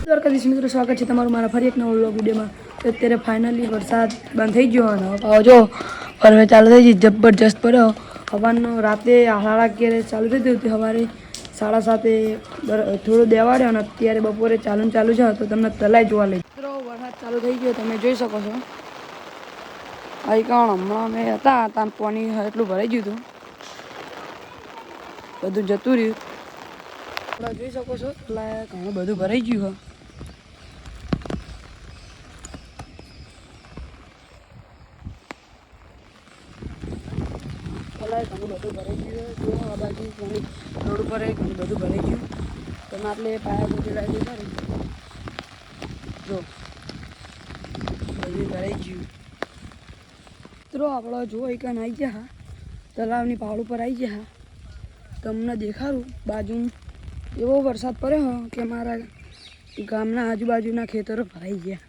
દ્વારકાધીશ મિત્રો, સ્વાગત છે તમારું મારા ફરી એક નવો વ્લોગ વિડીયોમાં. તો અત્યારે ફાઇનલી વરસાદ બંધ થઈ ગયો અને હવે જો હવે ચાલુ થઈ ગઈ જબરજસ્ત પડ્યો. હવાનો રાતે 11:30 ચાલુ થઈ ગયું હતું, સવારે 7:30 થોડું દેવાડ્યો અને અત્યારે બપોરે ચાલુ છે. તો તમને તલાઈ જોવા લઈ મિત્રો વરસાદ ચાલુ થઈ ગયો, તમે જોઈ શકો છો. અહીં કારણ હમણાં અમે હતા ત્યાં પાણી એટલું ભરાઈ ગયું હતું, બધું જતું રહ્યું. આપણે જોઈ શકો છો એટલે ઘણું બધું ભરાઈ ગયું હોય. ઘણું બધું ભરાઈ ગયું જો આ બાજુ પાણી રોડ ઉપર ઘણું બધું ભરાઈ ગયું. તમે આટલે પાયા બધી લાવી ખરી જો બધું ભરાઈ ગયું. મિત્રો આપણે જો એક આવી ગયા તલાવની પહાડ ઉપર આવી ગયા. તમને દેખાડું બાજુ એવો વરસાદ પડ્યો કે મારા ગામના આજુબાજુના ખેતરો ભરાઈ ગયા.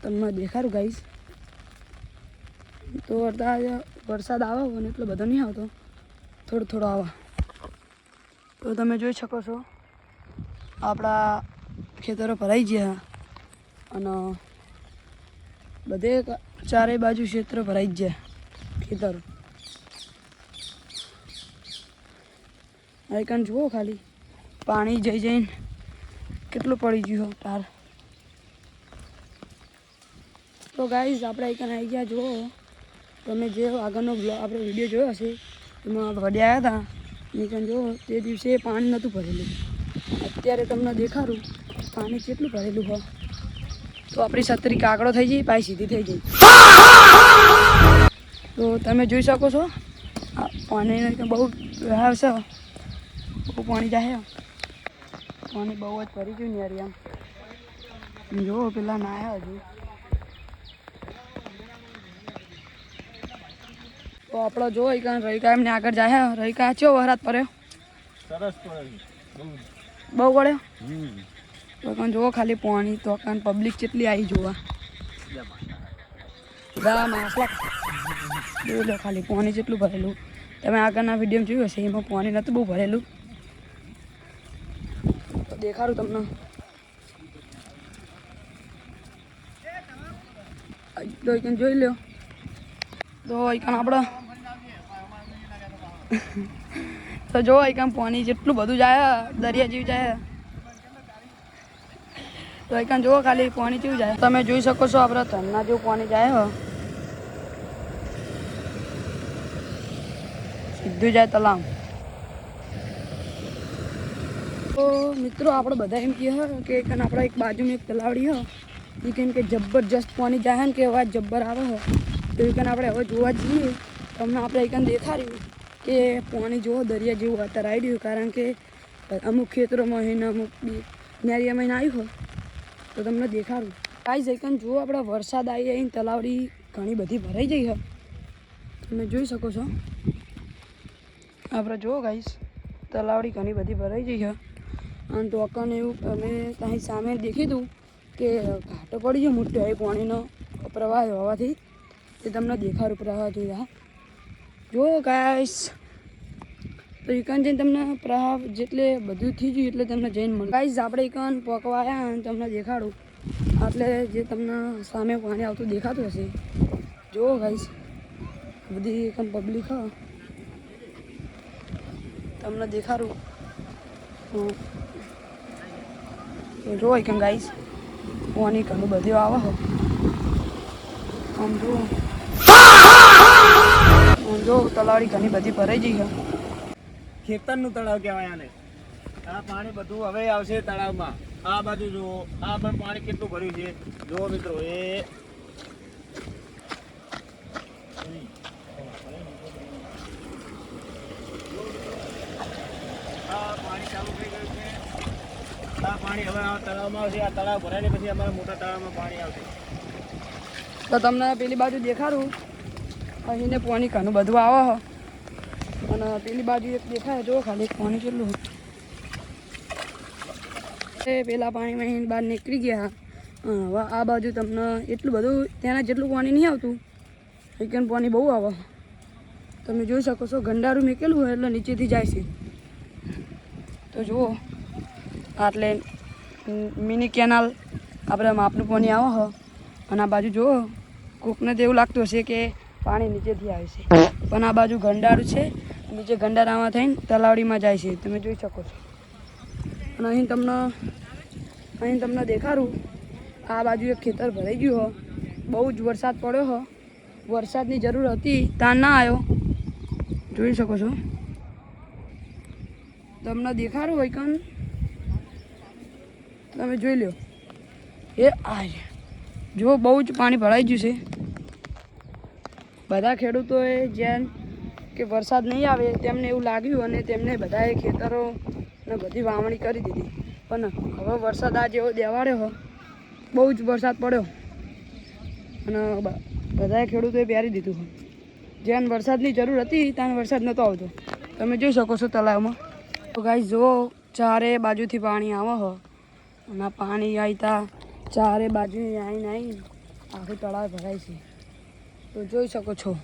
તમને દેખાડું ગાઈસ. તો વરસાદ આવે ને એટલો બધો નહીં આવતો, થોડો આવે. તો તમે જોઈ શકો છો આપણા ખેતરો ભરાઈ ગયા અને બધે ચારે બાજુ ક્ષેત્રો ભરાઈ ગયા ખેતરો. આઈકન જુઓ ખાલી પાણી જઈને કેટલું પડી ગયું તાર. તો ગાઈઝ આપણે આઈકન આવી ગયા. જુઓ તમે જે આગળનો આપણે વિડીયો જોયો હશે એમાં વડે આવ્યા હતા નીકળ જુઓ તે દિવસે પાણી નહોતું ભરેલું. અત્યારે તમને દેખાડું પાણી કેટલું ભરેલું હોય. તો આપણી છત્રી કાકડો થઈ જાય, પાછી સીધી થઈ જાય. તો તમે જોઈ શકો છો પાણી બહુ આવશે, બહુ પાણી જાય. પાણી બહુ જ ભરી ગયું ને યાર. આમ જુઓ પેલા નાયા હજુ. તો આપણે જો રહીકા એમને આગળ જાય. રહીકા ચો વરાત પડ્યો, સરસ બહુ પડ્યો. તો કાન જુઓ ખાલી પાણી. તો કાન પબ્લિક કેટલી આવી જોવા. જોઈ લો ખાલી પાણી જેટલું ભરેલું. તમે આગળના વિડીયોમાં જોયું હશે એમાં પાણી નહોતું બહુ ભરેલું. તો દેખાડું તમને. તો જોઈ લો. તો આપણે તો જો પાણી જેટલું બધું જાય દરિયા જેવું જાય. તો જુઓ ખાલી પાણી જેવું જાય. તમે જોઈ શકો છો આપણે ધરના જેવું પાણી જાય સીધું જાય તલાવ. તો મિત્રો આપણે બધા એમ કહે કે આપણે એક બાજુમાં એક તલાવડી હોય એ કેમ કે જબરજસ્ત પાણી જાય ને કે અવાજ જબ્બર આવે હોય. તો એ આપણે હવે જોવા જઈએ તમને આપણે એક દેખાડ્યું કે પાણી જુઓ દરિયા જેવું અત્યારે આવી રહ્યું. કારણ કે અમુક ખેતરોમાં હોય ને અમુક નેરિયામાં આવ્યું હોય. તો તમને દેખાડું ગાઈઝ એક જુઓ આપણે વરસાદ આવી આવીને તલાવડી ઘણી બધી ભરાઈ જઈ હોય. તમે જોઈ શકો છો આપણે જુઓ ગાઈઝ તલાવડી ઘણી બધી ભરાઈ જઈ હોય. અને તો અકન એવું અમે ત્યાં સામે દેખીતું કે ઘાટો પડી ગયો મોટો એ પાણીનો પ્રવાહ હોવાથી. તે તમને દેખાડું પ્રવાહ જોયા જુઓ ગાઈઝ. તો એકન જઈને તમને પ્રવાહ જેટલે બધું થઈ ગયું એટલે તમને જઈને મળે. ગાઈઝ આપણે એકન પકવા આવ્યા અને તમને દેખાડું એટલે જે તમને સામે પાણી આવતું દેખાતું હશે. જુઓ ગાઈઝ બધી એકન પબ્લિક હા તમને દેખાડું. જો એકન ગાઈઝ પાણી ઘણું બધું આવે હો. આમ જુઓ જો તલાવડી ઘણી બધી ભરાઈ જઈ છે. ખેતરનું તળાવ કહેવાય આને. આ પાણી બધું હવે આવશે તળાવમાં. આ બાજુ જુઓ, આ પણ પાણી કેટલું ભર્યું છે જુઓ મિત્રો. આ પાણી ચાલુ થઈ ગયું છે. આ પાણી હવે આ તળાવમાં આવશે. આ તળાવ ભરાઈને પછી અમારા મોટા તળાવમાં પાણી આવશે. તો તમને પેલી બાજુ દેખાડું અહીંને પાણી ઘણું બધું આવે અને પેલી બાજુ એક દેખાય જો ખાલી પાણી કેટલું. પેલા પાણીમાં બહાર નીકળી ગયા. હવે આ બાજુ તમને એટલું બધું ત્યાંના જેટલું પાણી નહીં આવતું. એકન પાણી બહુ આવે. તમે જોઈ શકો છો ગંડારું મેકેલું હોય એટલે નીચેથી જાય છે. તો જુઓ આટલે મિની કેનાલ આપણે માપનું પાણી આવે છે અને આ બાજુ જુઓ કોકને તો એવું લાગતું હશે કે પાણી નીચેથી આવે છે પણ આ બાજુ ગંડારું છે નીચે ગંડારામાં થઈને તલાવડીમાં જાય છે તમે જોઈ શકો છો અને અહીં તમને દેખાડું આ બાજુ એક ખેતર ભરાઈ ગયું હો બહુ જ વરસાદ પડ્યો હો વરસાદની જરૂર હતી ત્યાં ના આવ્યો જોઈ શકો છો તમને દેખાડું હોય કન તમે જોઈ લો એ આ જો બહુ જ પાણી ભરાઈ ગયું છે બધા ખેડૂતોએ જેમ કે વરસાદ નહીં આવે તેમને એવું લાગ્યું અને તેમને બધાએ ખેતરોને બધી વાવણી કરી દીધી પણ હવે વરસાદ આ જેવો દેવાડ્યો હો બહુ જ વરસાદ પડ્યો અને બધાએ ખેડૂતોએ પહેરી દીધું હોય જેમ વરસાદની જરૂર હતી ત્યાં વરસાદ નહોતો આવતો તમે જોઈ શકો છો તળાવમાં તો ગાઈસ જુઓ ચારે બાજુથી પાણી આવે હો અને પાણી આવતા ચારે બાજુ આવીને આખું તળાવ ભરાય છે તો જોઈ શકો છો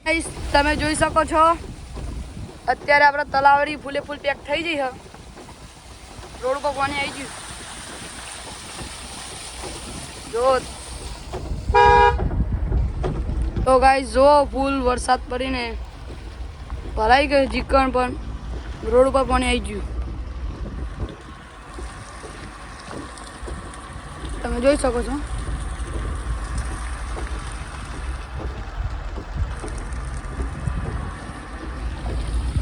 ગાઈસ તમે જોઈ શકો છો અત્યારે આપણે તલાવડી ફૂલે ફૂલ પેક થઈ જઈ હ રોડ ઉપર પાણી આવી ગયું જો તો ગાઈસ જો ફૂલ વરસાદ પડીને ભરાઈ ગયું ચીકણ પણ રોડ ઉપર પાણી આવી ગયું તમે જોઈ શકો છો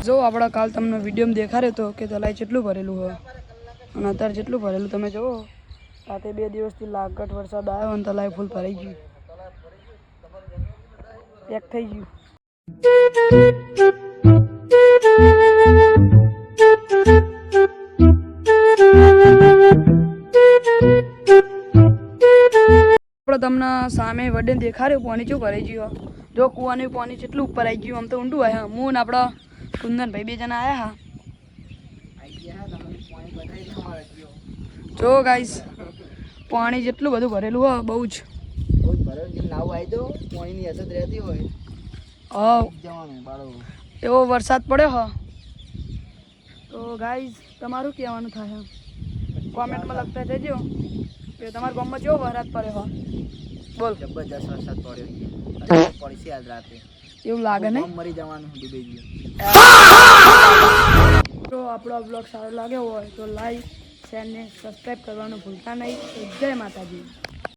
જો આપણા કાલ તમને વિડીયોમાં દેખાડ્યો હતો કે તલાઈ કેટલું ભરેલું હોય અને અત્યારે જેટલું ભરેલું તમે જુઓ રાતે 2 દિવસથી લાગટ વરસાદ આવ્યો અને તલાઈ ફૂલ ભરાઈ ગયું પેક થઈ ગયું આપણે તમને સામે વડે દેખાડ્યું પાણી શું ભરાઈ ગયું જો કૂવાનું પાણી કેટલું ઉપર આવી ગયું આમ તો ઊંડું આવ્યા હું ને આપણા કુંદનભાઈ 2 જણા આવ્યા જો ગાઈસ પાણી જેટલું બધું ભરેલું હોય બહુ જ એવો વરસાદ પડ્યો હો તો ગાઈસ તમારું કહેવાનું થાય કોમેન્ટમાં લખતા જજો કે તમારા ગામમાં કેવો વરસાદ પડ્યો હો બોલ જબરજસ્ત વરસાદ પડ્યો પડશે આજ રાતે એવું લાગે ને મરી જવાનું ડૂબી ગયું તો આપણો બ્લોગ સારો લાગ્યો હોય તો લાઈક શેર ને સબસ્ક્રાઈબ કરવાનું ભૂલતા નહીં જય માતાજી